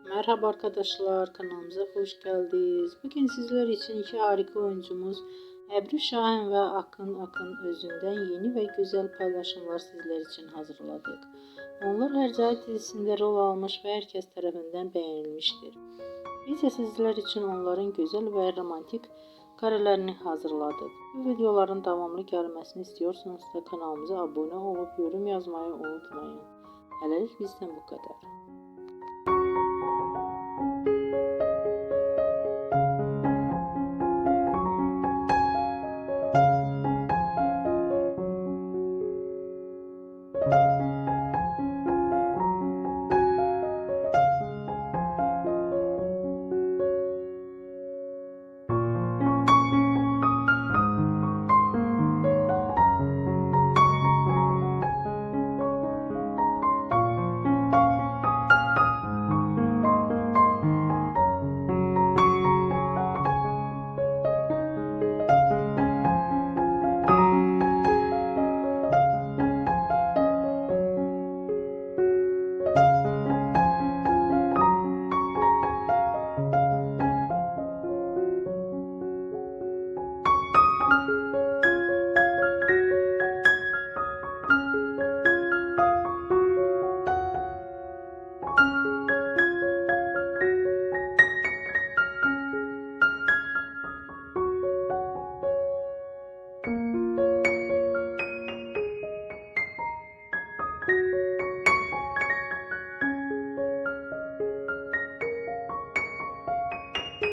Merhaba arkadaşlar, kanalımıza hoş geldiniz. Bugün sizler için iki harika oyuncumuz Ebru Şahin ve Akın özünden yeni ve güzel paylaşımlar sizler için hazırladık. Onlar Hercai dizisinde rol almış ve herkes tarafından beğenilmiştir. Biz de sizler için onların güzel ve romantik karelerini hazırladık. Bu videoların devamlı gelmesini istiyorsanız da kanalımıza abone olup yorum yazmayı unutmayın. Hələlik bizden bu kadar.